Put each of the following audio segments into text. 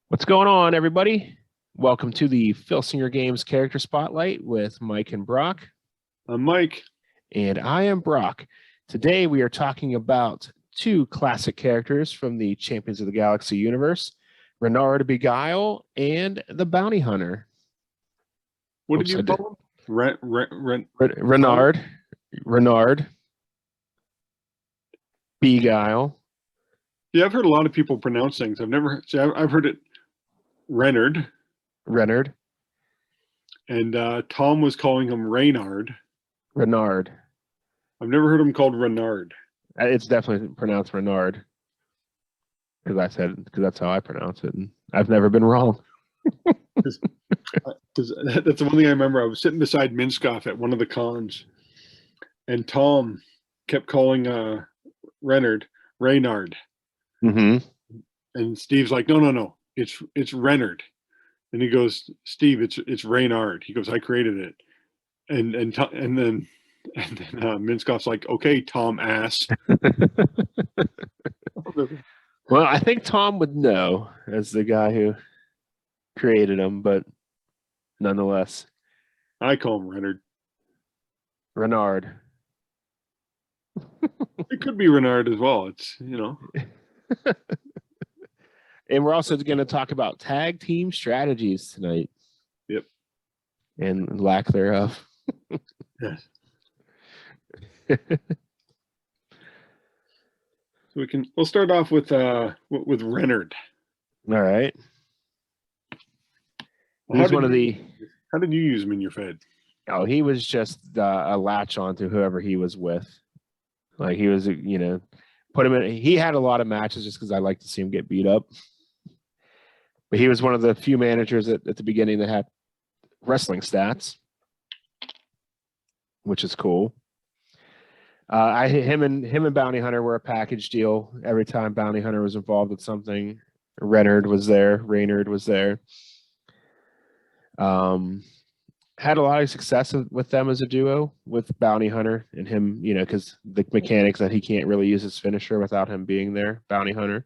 What's going on, everybody? Welcome to the Filsinger Games Character Spotlight with Mike and Brock. I'm Mike. And I am Brock. Today we are talking about two classic characters from the Champions of the Galaxy universe, Reynard B, Guile and the Bounty Hunter. What did you call him? Reynard B, Guile. Yeah, I've heard a lot of people pronounce things. I've heard it Reynard. And Tom was calling him Reynard. I've never heard him called Reynard. It's definitely pronounced Reynard. Because that's how I pronounce it. And I've never been wrong. That's the one thing I remember. I was sitting beside Minskoff at one of the cons, and Tom kept calling Reynard. Mm-hmm. And Steve's like, no, it's Reynard. And he goes, Steve, it's Reynard. He goes, I created it. And then Minskoff's like, okay, Tom ass. Well, I think Tom would know as the guy who created him, but nonetheless, I call him Reynard. It could be Renard as well. It's, And we're also going to talk about tag team strategies tonight. Yep. And lack thereof. Yes. So we'll start off with Reynard. All right. How did you use him in your Fed? Oh, he was just a latch on to whoever he was with. Like he was, put him in. He had a lot of matches just because I like to see him get beat up. But he was one of the few managers at the beginning that had wrestling stats, which is cool. Him and Bounty Hunter were a package deal. Every time Bounty Hunter was involved with something, Reynard was there. Had a lot of success with them as a duo, with Bounty Hunter and him, because the mechanics that he can't really use his finisher without him being there, Bounty Hunter.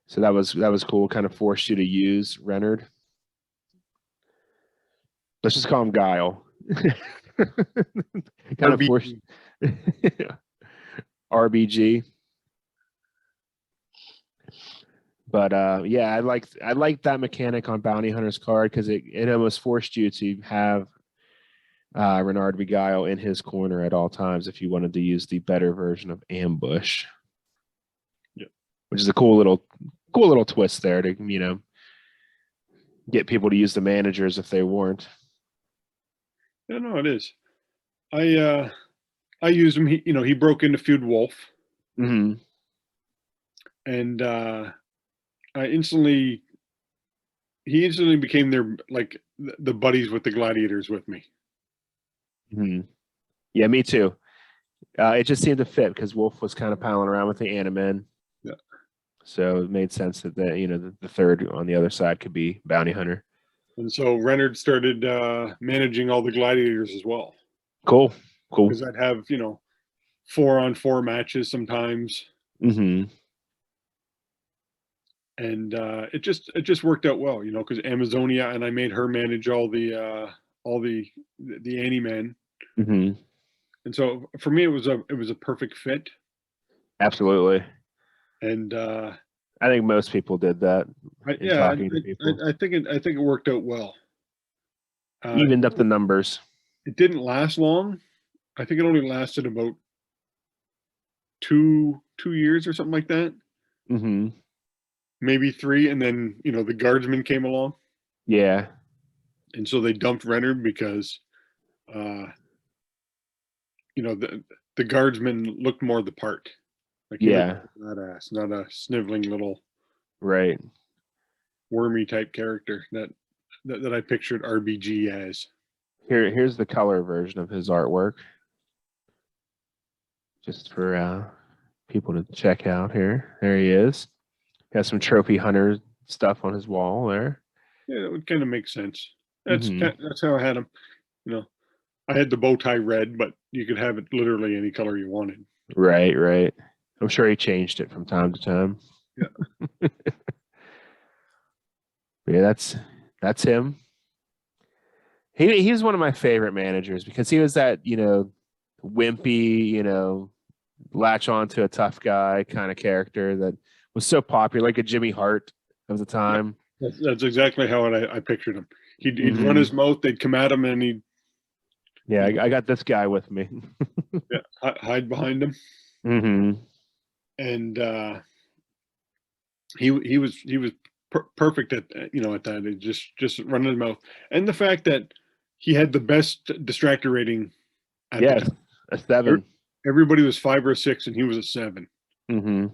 So that was cool. Kind of forced you to use Reynard. Let's just call him Guile. Kind of forced. RBG. But yeah, I liked that mechanic on Bounty Hunter's card because it almost forced you to have Reynard B, Guile in his corner at all times if you wanted to use the better version of Ambush. Yeah. Which is a cool little twist there to get people to use the managers if they weren't. Yeah, no, it is. I used him. He broke into Feud Wolf. Mm-hmm. And he instantly became the buddies with the gladiators with me. Mm-hmm. Yeah, me too. It just seemed to fit because Wolf was kind of piling around with the Animen. Yeah. So it made sense that the third on the other side could be Bounty Hunter. And so Reynard started managing all the gladiators as well. Cool. Because I'd have 4-on-4 matches sometimes. Mm-hmm. And it just worked out well, because Amazonia, and I made her manage all the Annie-Men. Mm-hmm. And so for me, it was a perfect fit. Absolutely. And I think most people did that. I think it worked out well. Evened up the numbers. It didn't last long. I think it only lasted about 2 years or something like that. Mm-hmm. Maybe 3, and then the guardsmen came along. Yeah. And so they dumped Reynard because the guardsman looked more the part. Like badass, not a sniveling little wormy type character that I pictured RBG as. Here's the color version of his artwork. Just for people to check out here. There he is. Got some trophy hunter stuff on his wall there. Yeah, that would kind of make sense. That's how I had him. I had the bow tie red, but you could have it literally any color you wanted. Right. I'm sure he changed it from time to time. Yeah. Yeah, that's him. He's one of my favorite managers because he was that, wimpy, latch on to a tough guy kind of character that was so popular, like a Jimmy Hart of the Yeah, time. that's exactly how I pictured him. He'd run Mhm. his mouth, they'd come at him, and he'd Yeah, I got this guy with me. hide behind him. Hmm. And he was perfect at at that. It just running his mouth, and the fact that he had the best distractor rating at the Yes, time. a 7. Everybody was 5 or a 6, and he was a 7. Hmm.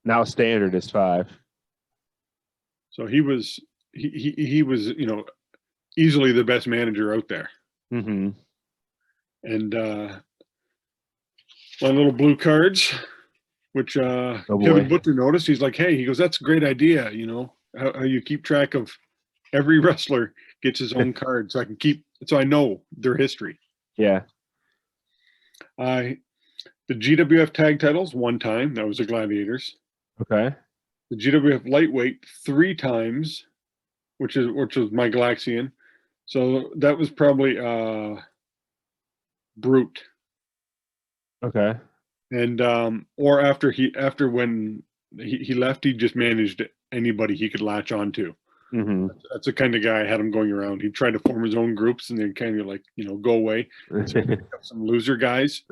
Now standard is 5. So he was easily the best manager out there. Hmm. And my little blue cards, which Oh Kevin boy. Butcher noticed. He's like, hey, he goes, that's a great idea. How you keep track of every wrestler gets his own card, so I know their history. Yeah. The GWF tag titles 1 time, that was the Gladiators. Okay. The GWF lightweight 3 times, which was my Galaxian. So that was probably Brute. Okay. And or after when he left, he just managed anybody he could latch onto. Hmm. That's the kind of guy I had him going around. He'd try to form his own groups and then kind of like, go away. So some loser guys.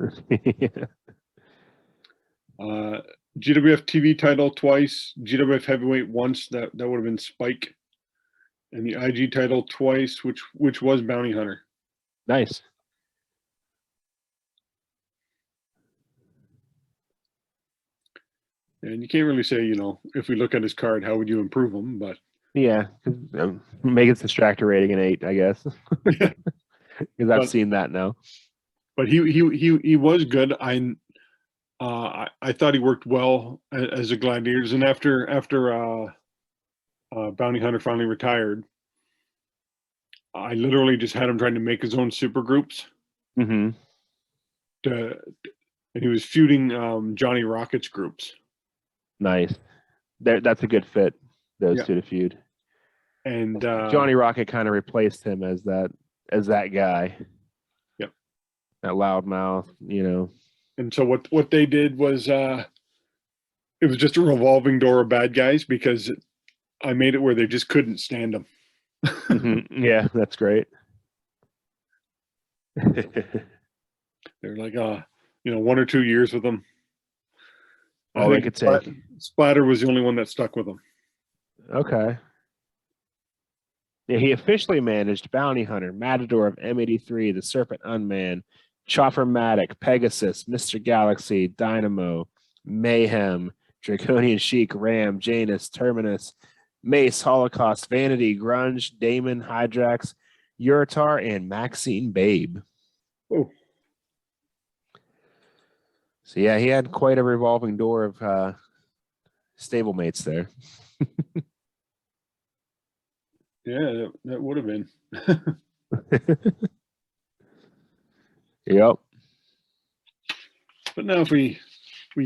Yeah. GWF TV title twice, GWF heavyweight once. That would have been Spike, and the IG title twice, which was Bounty Hunter. Nice. And you can't really say, if we look at his card, how would you improve him? But Yeah. Make its distractor rating an 8, I guess. yeah, Because I've seen that now. but he was good. I thought he worked well as a Gladiators, and after Bounty Hunter finally retired, I literally just had him trying to make his own super groups. Hmm. And he was feuding Johnny Rocket's groups. Nice. That's a good fit. Those Yeah. two to feud. And Johnny Rocket kind of replaced him as that guy. Yep. That loudmouth, And so what they did was it was just a revolving door of bad guys because I made it where they just couldn't stand them. Mm-hmm. Yeah, that's great. They're like 1 or 2 years with them. All they could take. Splatter was the only one that stuck with them. Okay. Yeah, he officially managed Bounty Hunter, Matador of M83, the Serpent Unman, Chopper-Matic, Pegasus, Mr. Galaxy, Dynamo, Mayhem, Draconian Sheik, Ram, Janus, Terminus, Mace, Holocaust, Vanity, Grunge, Damon, Hydrax, Uritar, and Maxine Babe. Oh. So yeah, he had quite a revolving door of stablemates there. Yeah, that would have been. Yep. But now if we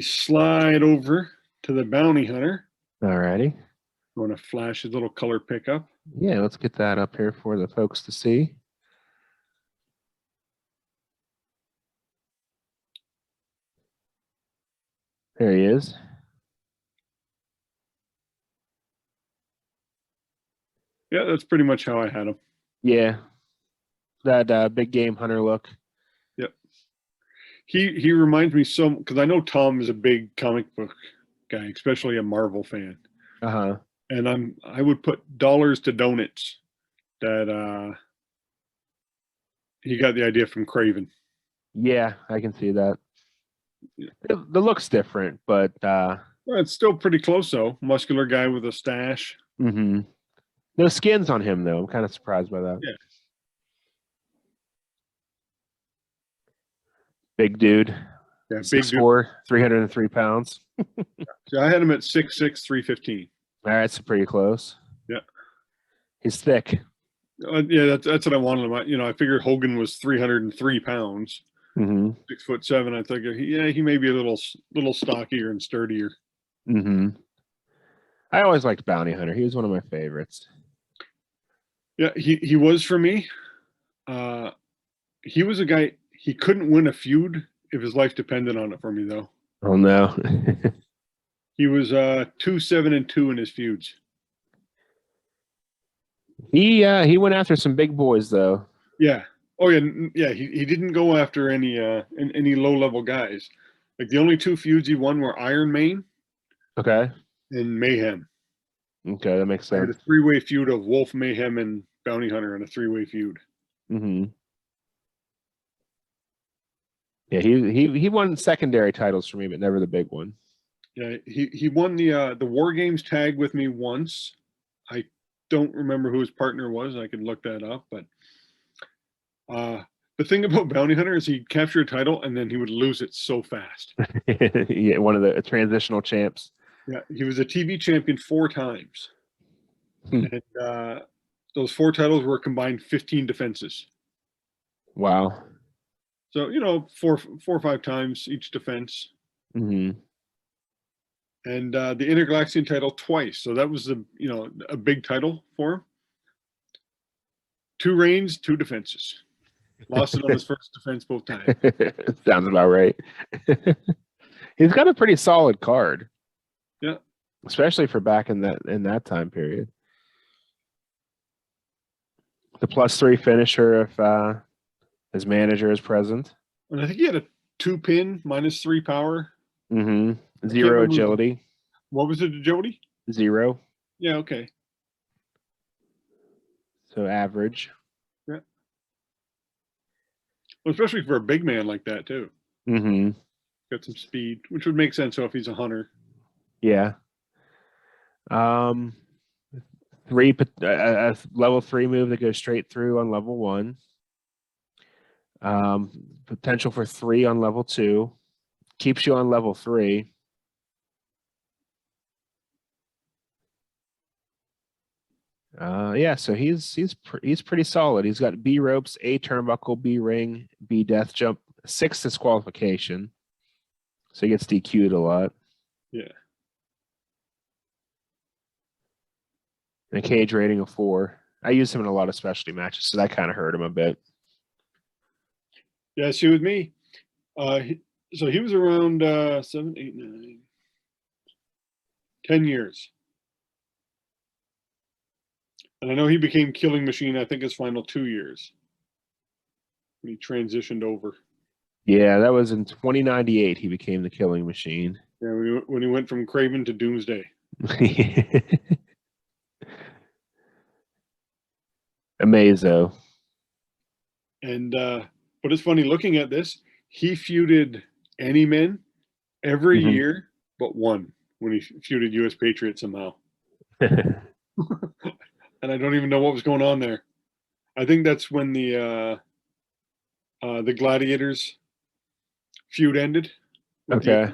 slide over to the Bounty Hunter. All righty. I want to flash his little color pickup. Yeah, let's get that up here for the folks to see. There he is. Yeah, that's pretty much how I had him. Yeah. That big game hunter look. Yep. He reminds me because I know Tom is a big comic book guy, especially a Marvel fan. Uh-huh. And I would put dollars to donuts that he got the idea from Craven. Yeah, I can see that. The look's different, but Well, it's still pretty close though. Muscular guy with a stash. mm-hmm. No skins on him though. I'm kind of surprised by that. Yeah. Big dude. Yeah, big dude. 6'4", 303 pounds. So I had him at 6'6", 315. All right, so pretty close. Yeah. He's thick. Yeah, that's what I wanted him. I figured Hogan was 303 pounds. Mm-hmm. 6'7". I think he may be a little stockier and sturdier. Mm-hmm. I always liked Bounty Hunter. He was one of my favorites. Yeah, he was for me. He was a guy, he couldn't win a feud if his life depended on it for me, though. Oh no. He was 2-7-2 in his feuds. He went after some big boys though. Yeah. Oh yeah. He didn't go after any low level guys. Like the only two feuds he won were Iron Man Okay. and Mayhem. Okay, that makes They had sense. a 3-way feud of Wolf, Mayhem, and Bounty Hunter in a 3-way feud. Mm-hmm. Yeah, he won secondary titles for me, but never the big one. Yeah, he won the War Games tag with me once. I don't remember who his partner was. I could look that up, but the thing about Bounty Hunter is he'd capture a title and then he would lose it so fast. Yeah, one of the transitional champs. Yeah, he was a TV champion 4 times. Hmm. And those 4 titles were combined 15 defenses. Wow. So, 4 or 5 times each defense. Mm-hmm. And the Intergalaxian title twice. So that was a big title for him. 2 reigns, 2 defenses. Lost it on his first defense both times. Sounds about right. He's got a pretty solid card. Yeah. Especially for back in that time period. The +3 finisher if his manager is present. And I think he had a 2-pin, -3 power. Mm-hmm. 0 agility. What was it, agility? 0. Yeah, okay. So average. Yeah. Well, especially for a big man like that, too. Mm-hmm. Got some speed, which would make sense if he's a hunter. Yeah. A level 3 move that goes straight through on level 1. Potential for 3 on level 2. Keeps you on level 3. Yeah, so he's pretty solid. He's got B ropes, A turnbuckle, B ring, B death jump, 6 disqualification. So he gets DQ'd a lot. Yeah. And a cage rating of 4. I use him in a lot of specialty matches, so that kind of hurt him a bit. Yeah, see, with me, so he was around 7, 8, 9, 10 years. And I know he became Killing Machine, I think, his final 2 years. When he transitioned over. Yeah, that was in 2098 he became the Killing Machine. Yeah, when he went from Craven to Doomsday. Amazo. And but it's funny looking at this, he feuded any men every year but one when he feuded US Patriot somehow. And I don't even know what was going on there. I think that's when the Gladiators feud ended. Okay.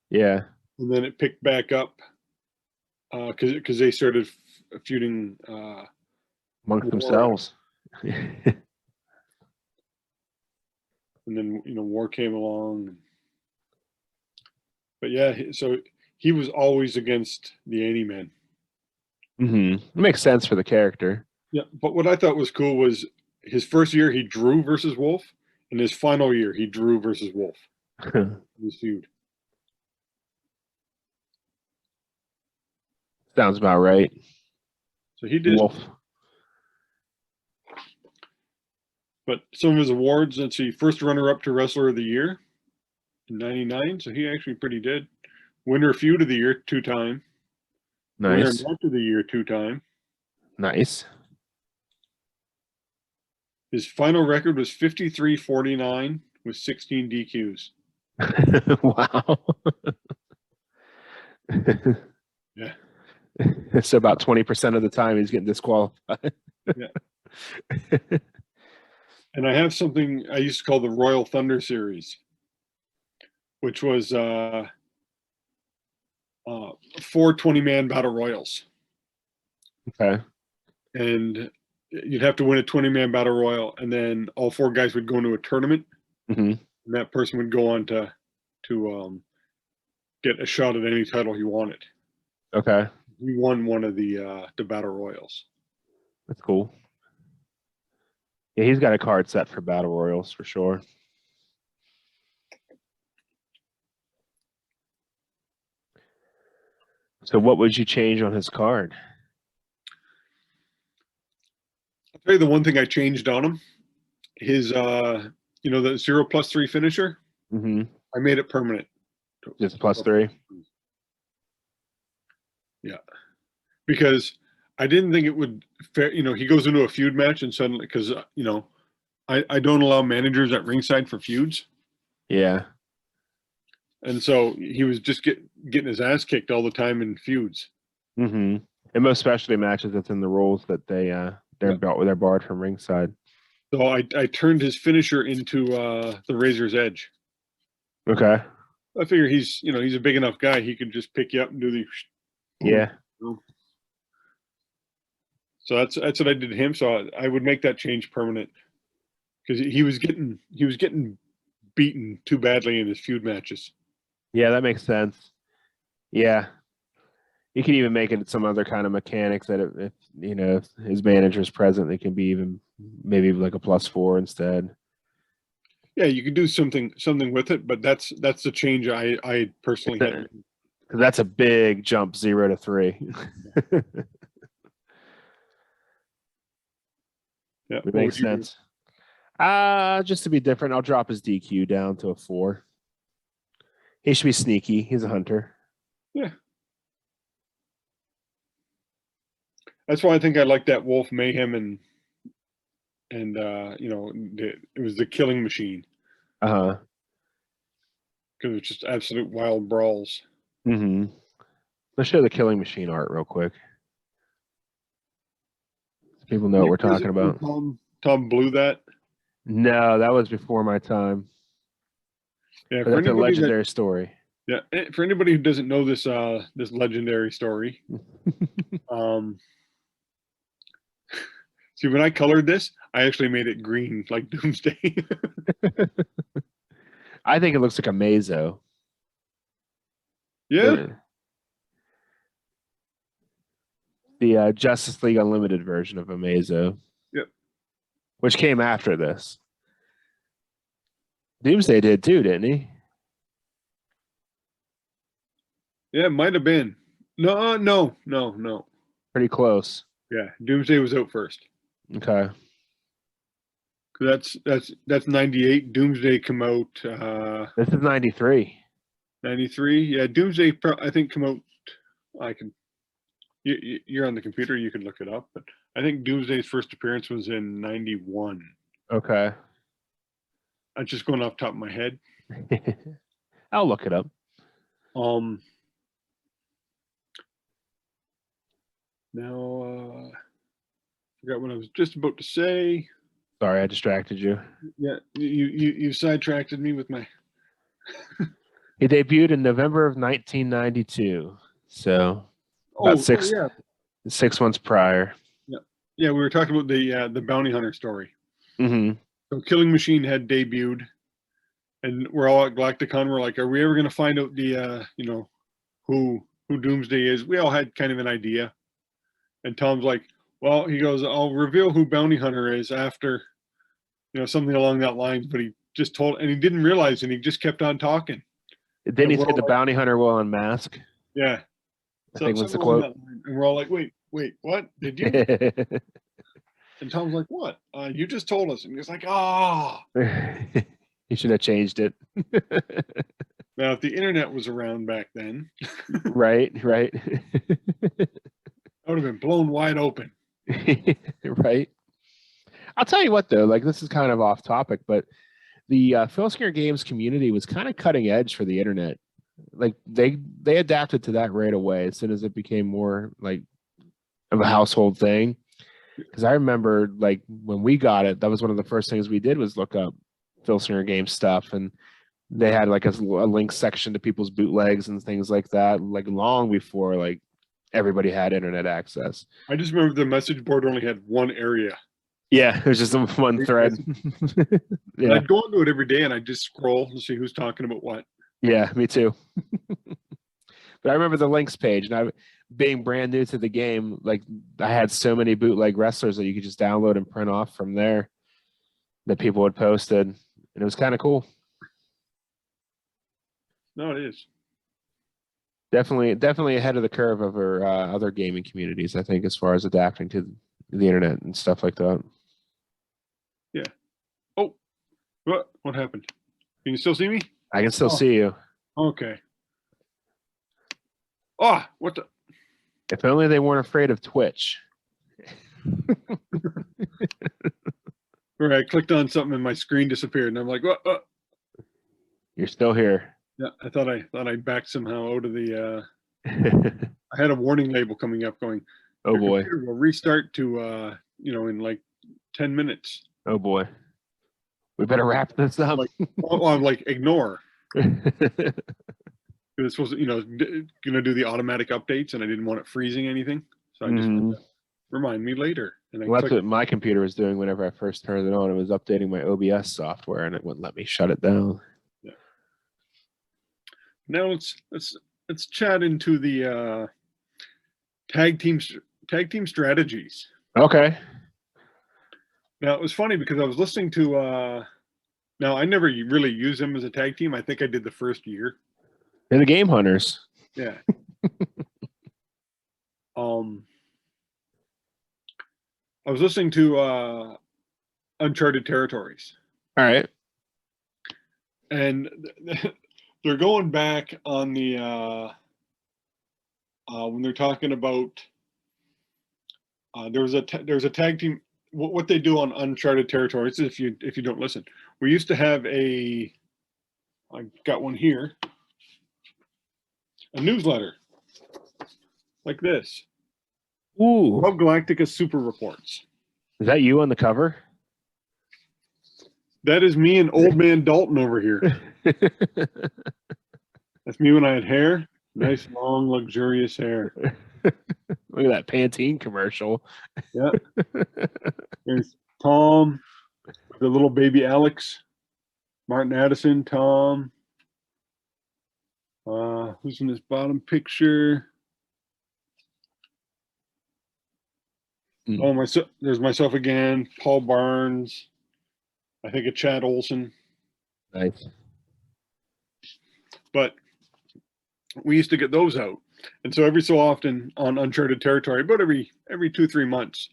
Yeah. And then it picked back up because they started feuding amongst themselves. And then war came along. But yeah, so he was always against the Any-Men. It makes sense for the character. Yeah, but what I thought was cool was his first year he drew versus Wolf, and his final year he drew versus Wolf. His feud. Sounds about right. So he did. Wolf. But some of his awards, let's see, first runner-up to Wrestler of the Year in '99, so he actually pretty did. Winner Feud of the Year 2 times. Nice. Winner Match of the Year 2 times. Nice. His final record was 53-49 with 16 DQs. Wow. Yeah. So about 20% of the time he's getting disqualified. Yeah. And I have something I used to call the Royal Thunder series, which was 4 20-man battle royals. Okay. And you'd have to win a 20-man battle royal, and then all 4 guys would go into a tournament, and that person would go on to get a shot at any title he wanted. Okay. He won one of the battle royals. That's cool. Yeah, he's got a card set for battle royals for sure. So what would you change on his card? I'll tell you the one thing I changed on him. His the 0+3 finisher. Mm-hmm. I made it permanent. Just +3. Yeah, because I didn't think it would. He goes into a feud match and suddenly, because I don't allow managers at ringside for feuds. Yeah. And so he was just getting his ass kicked all the time in feuds. Mm-hmm. And most specialty matches, that's in the rules that they're barred from ringside. So I turned his finisher into the Razor's Edge. Okay. I figure he's a big enough guy, he could just pick you up and do the. Yeah. So that's what I did to him. So I would make that change permanent, because he was getting beaten too badly in his feud matches. Yeah, that makes sense. Yeah. You can even make it some other kind of mechanics that if his manager's present, it can be even maybe like a +4 instead. Yeah, you could do something with it, but that's the change I personally had. Because that's a big jump, 0 to 3. Yeah, it makes sense. Just to be different, I'll drop his DQ down to a 4. He should be sneaky. He's a hunter. Yeah. That's why I think I like that Wolf Mayhem and it was the Killing Machine. Uh-huh. Because it's just absolute wild brawls. Mm-hmm. Let's show the Killing Machine art real quick. So people know what we're talking about. Tom blew that? No, that was before my time. Yeah, but that's a legendary story. Yeah, for anybody who doesn't know this legendary story, see, when I colored this, I actually made it green like Doomsday. I think it looks like a Mazo. Yeah. The Justice League Unlimited version of a Mazo. Yep. Which came after this. Doomsday did too, didn't he? Yeah, it might have been. No. Pretty close. Yeah, Doomsday was out first. Okay. That's 98. Doomsday come out. This is 93. 93. Yeah, Doomsday I think come out. You're on the computer. You can look it up, but I think Doomsday's first appearance was in 91. Okay. I'm just going off the top of my head. I'll look it up. Now, forgot what I was just about to say. Sorry, I distracted you. Yeah, you sidetracked me with my. He debuted in November of 1992, so about 6 months prior. Yeah, we were talking about the Bounty Hunter story. Mm-hmm. So Killing Machine had debuted, and we're all at Galacticon. We're like, are we ever going to find out the who Doomsday is? We all had kind of an idea, and Tom's like, well, he goes, I'll reveal who Bounty Hunter is after, something along that line. But he just told, and he didn't realize, and he just kept on talking. Then he said the Bounty Hunter will unmask. Yeah. I think was the quote. And we're all like, wait, what? Did you? And Tom's like, what? You just told us. And he's like, He should have changed it. Now, if the internet was around back then. Right. That would have been blown wide open. Right. I'll tell you what, though, like this is kind of off topic, but the Filsinger Games community was kind of cutting edge for the internet. Like they adapted to that right away as soon as it became more like of a household thing. Because I remember like when we got it, that was one of the first things we did was look up Filsinger Games stuff, and they had like a link section to people's bootlegs and things like that, like long before like everybody had internet access. I just remember the message board only had one area. Yeah, it was just one thread. Yeah. I'd go into it every day and I'd just scroll to see who's talking about what. Yeah, me too. But I remember the links page, and being brand new to the game, like I had so many bootleg wrestlers that you could just download and print off from there that people had posted, and it was kind of cool. No, it is. Definitely ahead of the curve over other gaming communities, I think, as far as adapting to the internet and stuff like that. Yeah. Oh, what happened? Can you still see me? I can still see you. Okay. Oh, what the? If only they weren't afraid of Twitch. Right, I clicked on something and my screen disappeared, and I'm like, what? You're still here. Yeah, I thought I backed somehow out of the. I had a warning label coming up going. Oh boy. Will restart to in like 10 minutes. Oh boy. We better wrap this up. I'm like, ignore. It's supposed to, gonna do the automatic updates, and I didn't want it freezing anything, so I just remind me later. And that's what my computer was doing whenever I first turned it on. It was updating my OBS software, and it wouldn't let me shut it down. Yeah. Now let's chat into the tag team strategies. Okay. Now it was funny because I was listening to. Now I never really used them as a tag team. I think I did the first year. They're the Game Hunters. Yeah. I was listening to Uncharted Territories. All right. And they're going back on the when they're talking about there's a tag team. What they do on Uncharted Territories, if you don't listen, we used to have I got one here, a newsletter like this. Ooh. Club Galactica Super Reports. Is that you on the cover? That is me and old man Dalton over here. That's me when I had hair. Nice, long, luxurious hair. Look at that Pantene commercial. Yeah. There's Tom, the little baby Alex, Martin Addison, Tom. Who's in this bottom picture? Oh, there's myself again, Paul Barnes. I think of Chad Olson. Nice. But we used to get those out. And so every so often on Uncharted Territory, about every 2-3 months,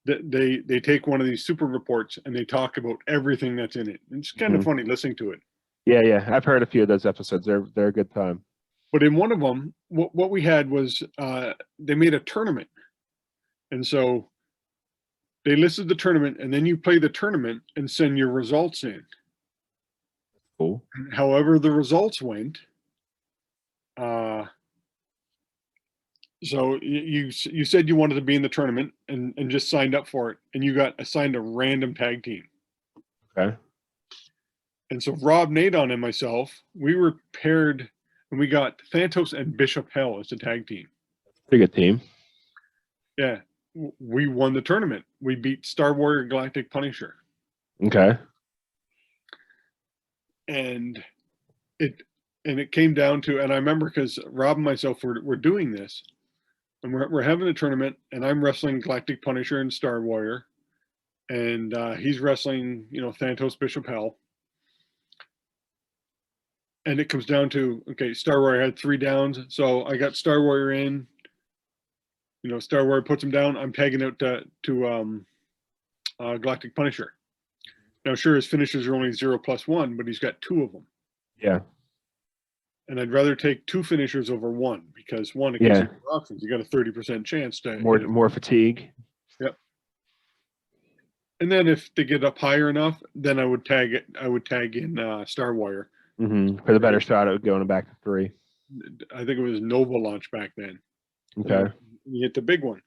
they take one of these super reports and they talk about everything that's in it. It's kind of funny listening to it. Yeah. I've heard a few of those episodes. They're a good time. But in one of them, what we had was they made a tournament. And so they listed the tournament, and then you play the tournament and send your results in. Cool. And however the results went, so you said you wanted to be in the tournament and just signed up for it, and you got assigned a random tag team. Okay. And so Rob, Nadon, and myself, we were paired, and we got Thantos and Bishop Hell as the tag team. Pretty good team. Yeah. We won the tournament. We beat Star Warrior Galactic Punisher. Okay. And it came down to, and I remember because Rob and myself were doing this, and we're having a tournament, and I'm wrestling Galactic Punisher and Star Warrior, and he's wrestling, Thantos Bishop Hell. And it comes down to, okay, Star Warrior had 3 downs, so I got Star Warrior in. Star Warrior puts him down. I'm tagging out to Galactic Punisher. Now, sure, his finishers are only 0+1, but he's got 2 of them. Yeah. And I'd rather take 2 finishers over 1 because 1, it gives you more options. You got a 30% chance to more fatigue. Yep. And then if they get up higher enough, then I would tag in Star Warrior. For the better shot at going back to 3. I think it was Nova launch back then. Okay. You hit the big one.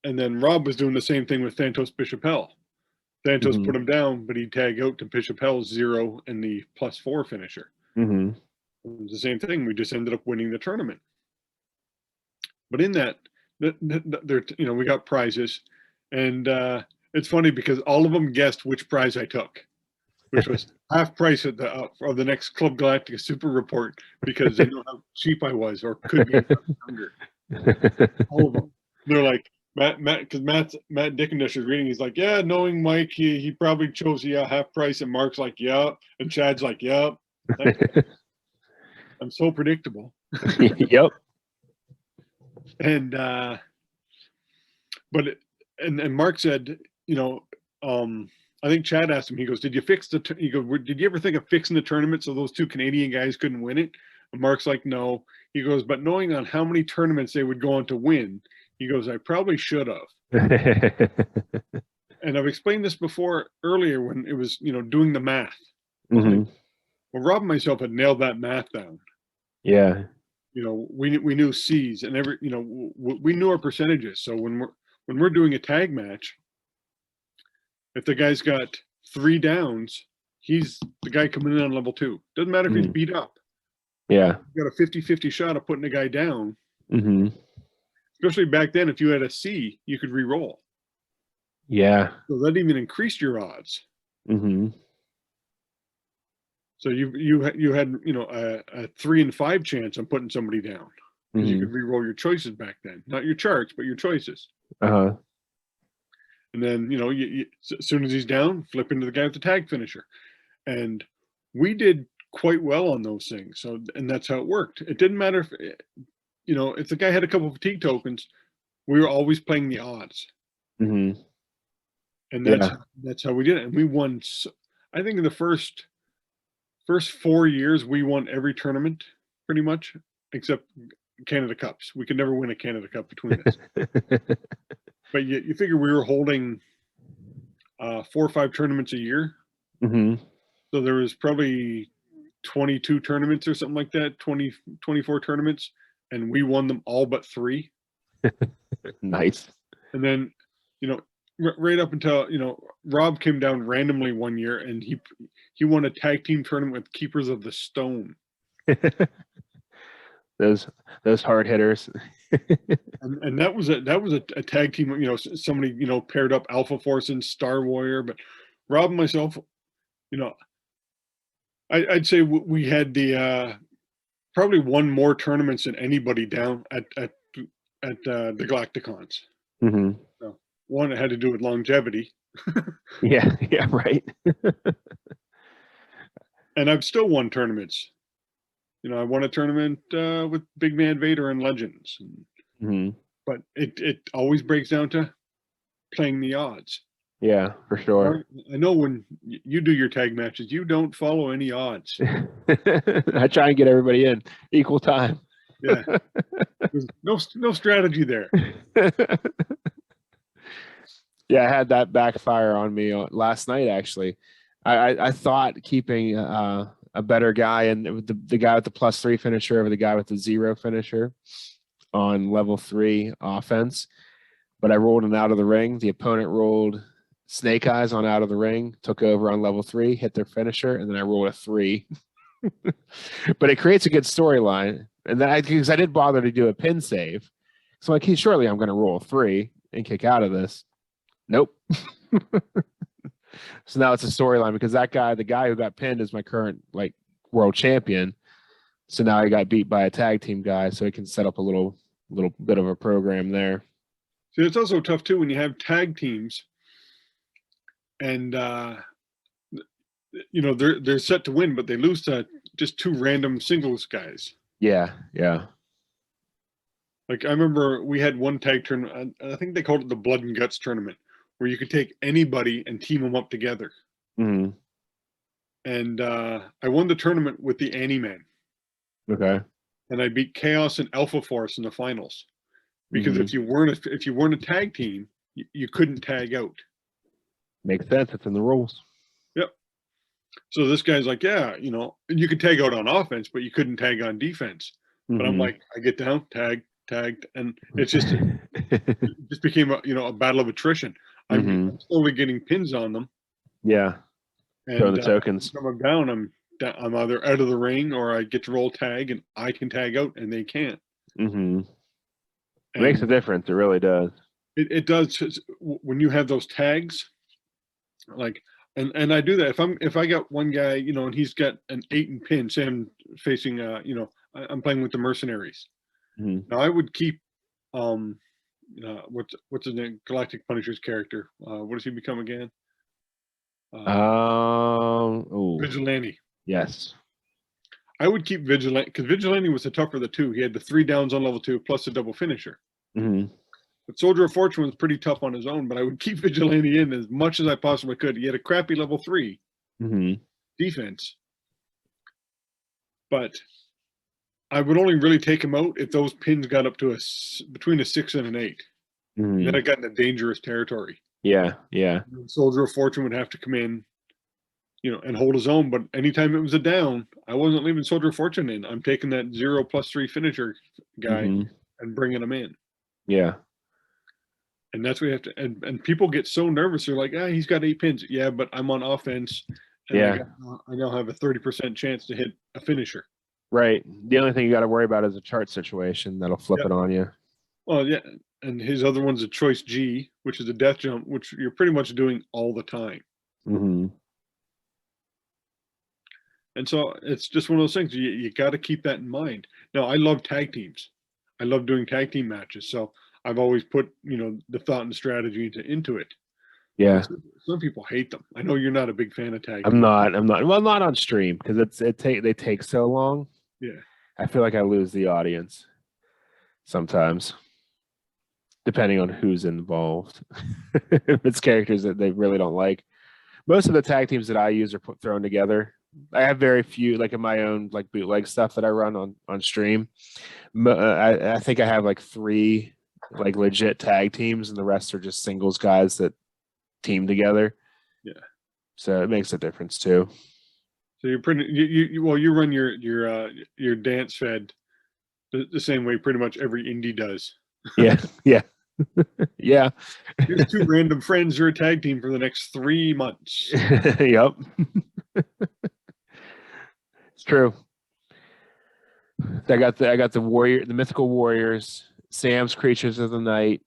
And then Rob was doing the same thing with Thantos Bishop Hell. Thantos put him down, but he'd tag out to Bishop Hell's 0 and the +4 finisher. It was the same thing. We just ended up winning the tournament. But in that, we got prizes. And it's funny because all of them guessed which prize I took, which was half price at the of the next Club Galactica Super Report because they know how cheap I was or could be younger. All of them. They're like because Matt Dickendish is reading. He's like, yeah, knowing Mike, he probably chose half price, and Mark's like, yeah, and Chad's like, yep. I'm so predictable. Yep. And but Mark said, I think Chad asked him. He goes, "Did you fix the?" He goes, "Did you ever think of fixing the tournament so those two Canadian guys couldn't win it?" And Mark's like, "No." He goes, "But knowing on how many tournaments they would go on to win, he goes, I probably should have." And I've explained this before earlier when it was, doing the math. Mm-hmm. Well, Rob and myself had nailed that math down. Yeah. We knew C's and we knew our percentages. So when we're doing a tag match, if the guy's got 3 downs, he's the guy coming in on level 2. Doesn't matter if he's beat up. Yeah. You got a 50-50 shot of putting a guy down. Mm-hmm. Especially back then, if you had a C, you could re-roll. Yeah. So that even increased your odds. Mm-hmm. So you had a 3 and 5 chance on putting somebody down because you could re-roll your choices back then, not your charts, but your choices. Uh-huh. And then you as soon as he's down, flip into the guy with the tag finisher, and we did quite well on those things. So and that's how it worked. It didn't matter if the guy had a couple of fatigue tokens, we were always playing the odds. Mm-hmm. And that's how we did it. And we won. I think in the first 4 years, we won every tournament pretty much, except Canada Cups. We could never win a Canada Cup between us. But you figure we were holding 4 or 5 tournaments a year. Mm-hmm. So there was probably 22 tournaments or something like that, 24 tournaments. And we won them all but 3. Nice. And then, right up until, Rob came down randomly one year and he won a tag team tournament with Keepers of the Stone. those hard hitters. and that was a tag team, somebody, paired up Alpha Force and Star Warrior. But Rob and myself, I'd say we had the probably won more tournaments than anybody down at the Galacticons. Mm-hmm. So one, it had to do with longevity. Yeah, right. And I've still won tournaments. I won a tournament with Big Man Vader and Legends. Mm-hmm. But it always breaks down to playing the odds. Yeah, for sure. I know when you do your tag matches, you don't follow any odds. I try and get everybody in equal time. Yeah. There's no strategy there. Yeah, I had that backfire on me last night, actually. I thought keeping a better guy and the guy with the +3 finisher over the guy with the 0 finisher on level 3 offense, but I rolled an out of the ring. The opponent rolled Snake Eyes on out of the ring, took over on level 3, hit their finisher, and then I rolled a 3. But it creates a good storyline. And then because I did bother to do a pin save. So like, surely I'm going to roll a 3 and kick out of this. Nope. So now it's a storyline because that guy, the guy who got pinned is my current world champion. So now he got beat by a tag team guy. So he can set up a little bit of a program there. So it's also tough too when you have tag teams and they're set to win, but they lose to just 2 random singles guys. Yeah. Like I remember we had one tag tournament. I think they called it the Blood and Guts tournament, where you could take anybody and team them up together. Mm-hmm. And I won the tournament with the Annie Man. Okay. And I beat Chaos and Alpha Force in the finals. Because if you weren't a tag team, you couldn't tag out. Makes sense. It's in the rules. Yep. So this guy's like, yeah, you could tag out on offense, but you couldn't tag on defense. But I'm like, I get down, tagged, and it's just it just became a battle of attrition. I'm slowly getting pins on them. Yeah. And throw the tokens. When I'm down, I'm either out of the ring or I get to roll tag and I can tag out and they can't. Mm-hmm. It makes a difference. It really does. It does. When you have those tags, like And I do that if I got one guy, and he's got an 8 and pin, say I'm facing I'm playing with the mercenaries. Mhm. Now I would keep what's his name? Galactic Punisher's character. What does he become again? Oh, Vigilante. yes. I would keep Vigilante because Vigilante was the tougher of the two. He had the 3 downs on level 2 plus a double finisher. Hmm. But Soldier of Fortune was pretty tough on his own, but I would keep Vigilante in as much as I possibly could. He had a crappy level 3 Hmm. defense, but I would only really take him out if those pins got up to between a 6 and an 8. Hmm. Then I got into dangerous territory. Yeah, yeah. Soldier of Fortune would have to come in, and hold his own. But anytime it was a down, I wasn't leaving Soldier of Fortune in. I'm taking that 0+3 finisher guy and bringing him in. Yeah. And that's what you have to. And people get so nervous. They're like, he's got 8 pins. Yeah, but I'm on offense. And Yeah. I now have a 30% chance to hit a finisher. Right. The only thing you got to worry about is a chart situation that'll flip it on you. Well, yeah. And his other one's a choice G, which is a death jump, which you're pretty much doing all the time. Mm-hmm. And so it's just one of those things. You got to keep that in mind. Now, I love tag teams. I love doing tag team matches. So I've always put, the thought and strategy into it. Yeah. Some people hate them. I know you're not a big fan of tag. I'm not. Well, not on stream because they take so long. Yeah. I feel like I lose the audience sometimes, depending on who's involved. If it's characters that they really don't like. Most of the tag teams that I use are thrown together. I have very few, like in my own like bootleg stuff that I run on stream. I think I have like 3 like legit tag teams, and the rest are just singles guys that team together. Yeah. So it makes a difference too. So you're pretty you run your dance fed the same way pretty much every indie does. Yeah. Yeah. Yeah. Here's 2 random friends. You're a tag team for the next 3 months. Yep. It's true. I got the mythical warriors, Sam's creatures of the night,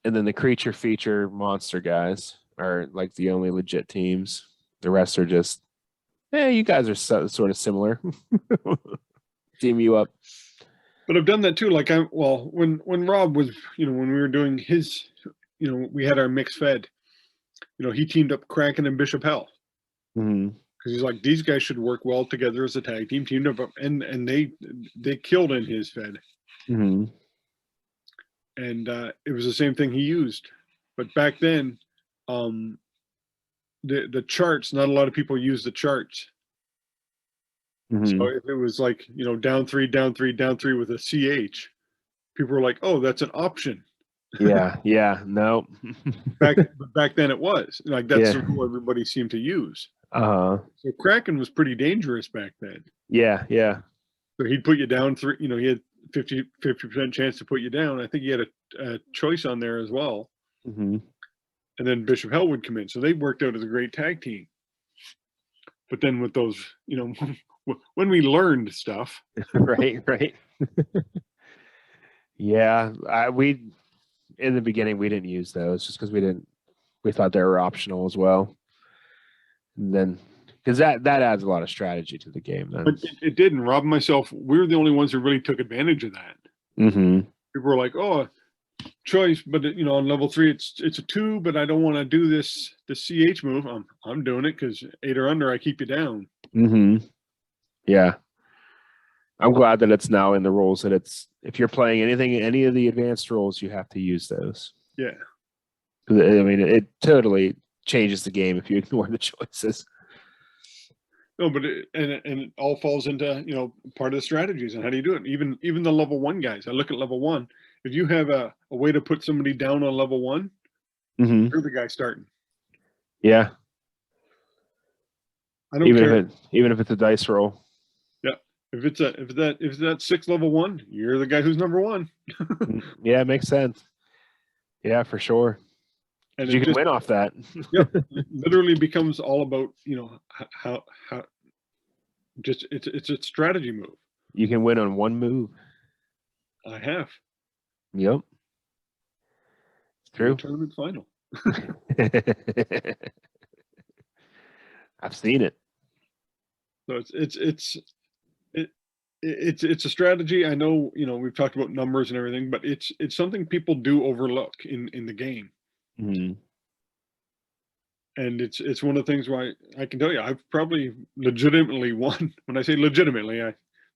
and then the creature feature monster guys are like the only legit teams. The rest are just, you guys are sort of similar. Team you up. But I've done that too. Like when Rob was, when we were doing his, we had our mix fed. He teamed up Kraken and Bishop Hell. Mm-hmm. Because he's like, these guys should work well together as a tag team. Teamed up, and they killed in his fed. Mm-hmm. And it was the same thing he used. But back then, the charts, not a lot of people use the charts. Mm-hmm. So if it was like, down 3, down 3, down 3 with a CH, people were like, oh, that's an option. Yeah. Yeah. No. back then it was. Like that's the rule everybody seemed to use. Uh-huh. So Kraken was pretty dangerous back then. Yeah. Yeah. So he'd put you down 3, he had 50% chance to put you down. I think he had a choice on there as well. Mm-hmm. And then Bishop Hell would come in. So they worked out as a great tag team. But then with those, when we learned stuff. Right. Yeah. We in the beginning we didn't use those just because we thought they were optional as well. And then because that adds a lot of strategy to the game then. But it did, and Rob and myself, we were the only ones who really took advantage of that. Mm-hmm. People were like, oh, choice, but on level 3 it's a 2, but I don't want to do the CH move. I'm doing it because 8 or under I keep you down. Mm-hmm. Yeah. I'm glad that it's now in the rules that if you're playing any of the advanced rules, you have to use those. Yeah. I mean, it totally changes the game if you ignore the choices. No, but it all falls into, part of the strategies and how do you do it? Even the level 1 guys. I look at level 1. If you have a way to put somebody down on level 1, mm-hmm. you're the guy starting. Yeah. I don't care. Even if it's a dice roll. Yeah. If it's that 6 level 1, you're the guy who's number 1. Yeah, it makes sense. Yeah, for sure. And you can win off that. Yep. It literally becomes all about, how just it's a strategy move. You can win on one move. I have. Yep. It's true. Tournament final. I've seen it. So it's a strategy. I know, we've talked about numbers and everything, but it's something people do overlook in the game. Mm-hmm. And it's one of the things where I can tell you, I've probably legitimately won. When I say legitimately,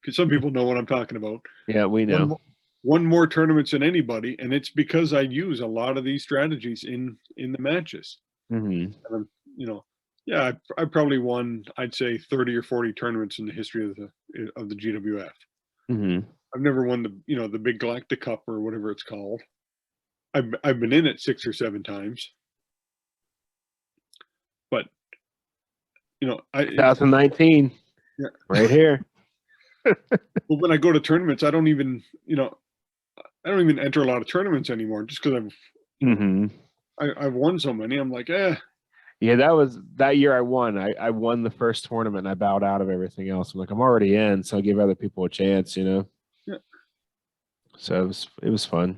because some people know what I'm talking about. Yeah, we know. Won more tournaments than anybody, and it's because I use a lot of these strategies in the matches. Mm-hmm. And yeah, I probably won, I'd say 30 or 40 tournaments in the history of the GWF. Mm-hmm. I've never won the big Galactic Cup or whatever it's called. I've been in it 6 or 7 times, but 2019, yeah. right here. Well, when I go to tournaments, I don't even enter a lot of tournaments anymore, just because Mm-hmm. I've won so many. I'm like, Yeah, that year I won. I won the first tournament and I bowed out of everything else. I'm like, I'm already in, so I'll give other people a chance, Yeah. So it was fun.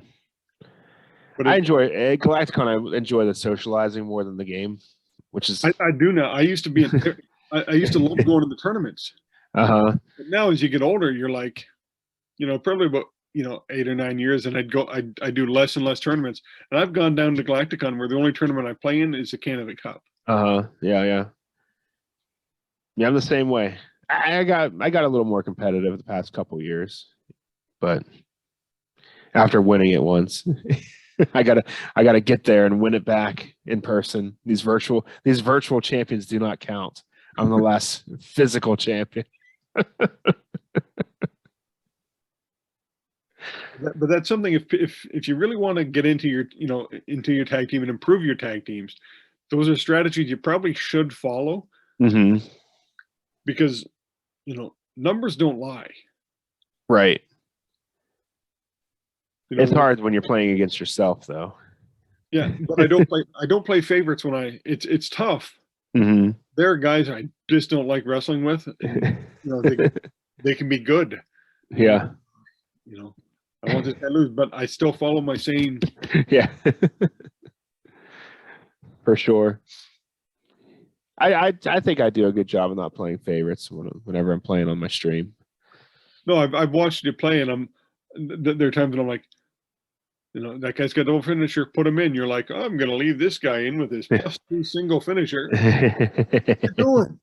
But I enjoy Galacticon. I enjoy the socializing more than the game, which is I do now. I used to be I used to love going to the tournaments. Uh-huh. But now as you get older, you're like, probably about 8 or 9 years, and I do less and less tournaments. And I've gone down to Galacticon where the only tournament I play in is the Canada Cup. Uh-huh. Yeah. Yeah, I'm the same way. I got a little more competitive the past couple years, but after winning it once, I gotta get there and win it back in person. These virtual champions do not count. I'm the less physical champion. But that's something, if you really want to get into your tag team and improve your tag teams, those are strategies you probably should follow. Mm-hmm. Because numbers don't lie. Right. It's hard when you're playing against yourself, though. Yeah, but I don't play favorites when it's tough. Mm-hmm. There are guys I just don't like wrestling with. And, they can be good. Yeah. I want this guy to lose, but I still follow my same. Yeah. For sure. I think I do a good job of not playing favorites whenever I'm playing on my stream. No, I've watched you play, and there are times when I'm like, that guy's got no finisher, put him in. You're like, oh, I'm going to leave this guy in with his +2 single finisher. What you doing?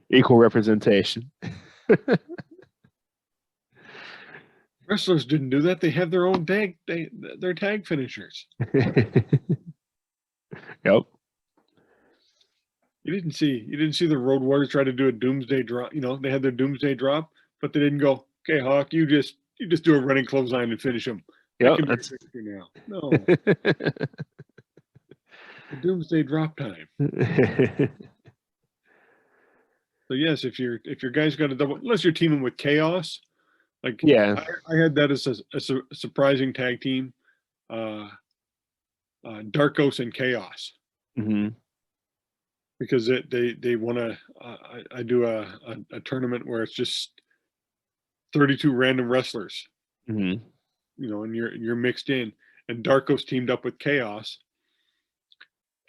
Equal representation. Wrestlers didn't do that. They have their own tag, their tag finishers. Yep. You didn't see the Road Warriors try to do a doomsday drop. They had their doomsday drop, but they didn't go, okay, Hawk, you just do a running clothesline and finish him. Yeah, that's now. No. The doomsday drop time. So yes, if your guy's got a double, unless you're teaming with Chaos, like yeah, I had that as a surprising tag team, Darkos and Chaos. Mm-hmm. Because they want to. I do a tournament where it's just 32 random wrestlers. Mm-hmm. And you're mixed in. And Darkos teamed up with Chaos.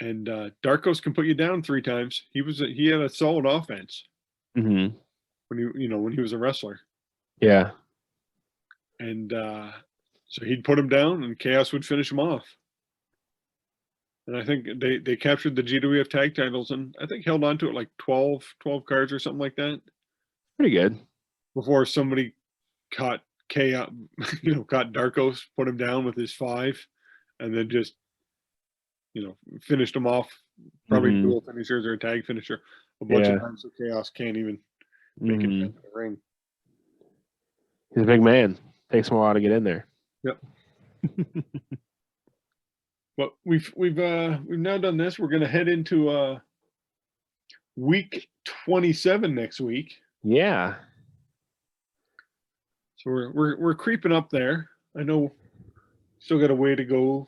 And Darkos can put you down 3 times. He had a solid offense. Mm-hmm. When he was a wrestler. Yeah. And so he'd put him down, and Chaos would finish him off. And I think they captured the GWF tag titles, and I think held on to it like 12 cards or something like that. Pretty good. Before somebody caught Chaos, caught Darkos, put him down with his 5, and then just, finished him off. Probably dual finishers or a tag finisher a bunch of times, so Chaos can't even make it into the ring. He's a big man. Takes him a while to get in there. Yep. Well, we've now done this. We're going to head into week 27 next week. Yeah. So we're creeping up there. I know, still got a way to go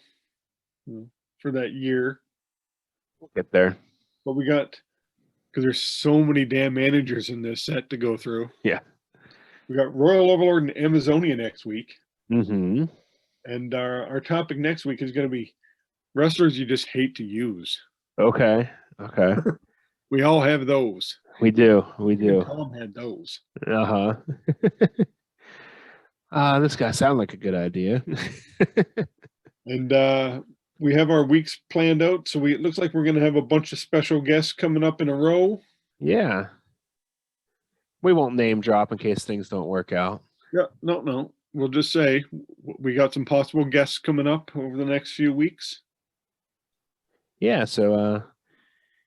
for that year. We'll get there. But we got, because there's so many damn managers in this set to go through. Yeah. We got Royal Overlord and Amazonia next week. Mm-hmm. And our topic next week is going to be wrestlers you just hate to use. Okay. Okay. We all have those. We do. We Even do. Tom had those. Uh-huh. This guy sounded like a good idea. And we have our weeks planned out. So it looks like we're going to have a bunch of special guests coming up in a row. Yeah. We won't name drop in case things don't work out. Yeah, no. We'll just say we got some possible guests coming up over the next few weeks. Yeah, so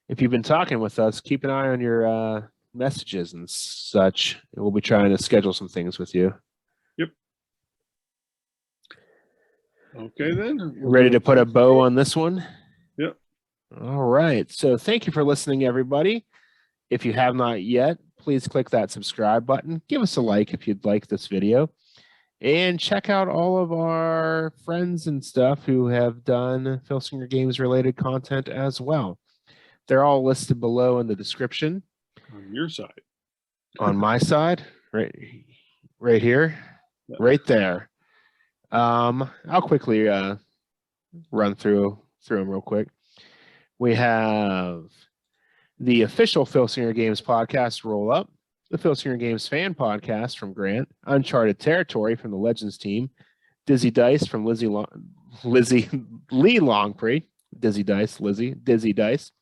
if you've been talking with us, keep an eye on your messages and such. We'll be trying to schedule some things with you. Yep. Okay, then. Ready to put a bow on this one? Yep. All right. So thank you for listening, everybody. If you have not yet, please click that subscribe button. Give us a like if you'd like this video. And check out all of our friends and stuff who have done Filsinger Games related content as well. They're all listed below in the description. On your side. On my side, right here, right there. I'll quickly run through them real quick. We have the official Filsinger Games podcast, Roll Up, the Filsinger Games fan podcast from Grant, Uncharted Territory from the Legends team, Dizzy Dice from Lee Longpre, Dizzy Dice.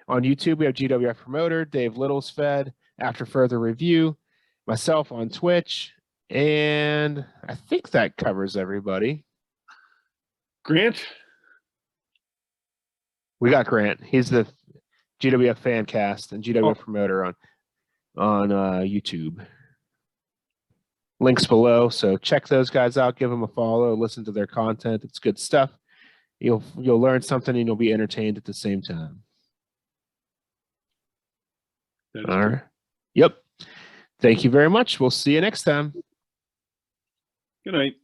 On YouTube, we have GWF Promoter, Dave Little's Fed, After Further Review, myself on Twitch, and I think that covers everybody. Grant? We got Grant. He's the GWF fan cast and GWF Promoter on YouTube. Links below, so check those guys out, give them a follow, listen to their content. It's good stuff. You'll learn something and you'll be entertained at the same time. All right. Yep. Thank you very much. We'll see you next time. Good night.